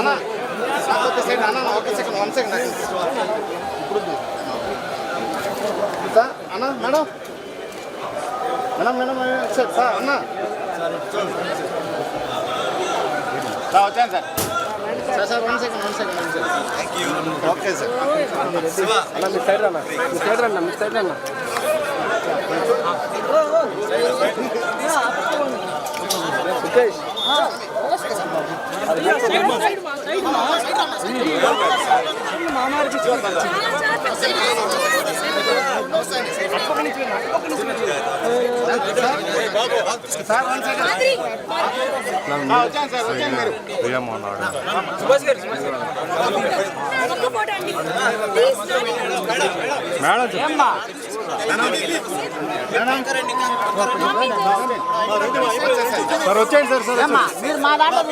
అన్న ఒక సెకండ్ అన్న ఒక సెకండ్ 1 సెకండ్ ఇప్పుడు సార్ అన్న మేడం మేడం మేడం సార్ అన్న వచ్చాను sir sir 1 second okay sir అన్న మీ సైడ్ రన్నా మీ సైడ్ రన్నా సుకేష్ సార్ 1 సెకండ్ వచ్చాను సార్ వచ్చాను మీరు సార్ వచ్చేయండి సార్ మీరు మా దాంట్లో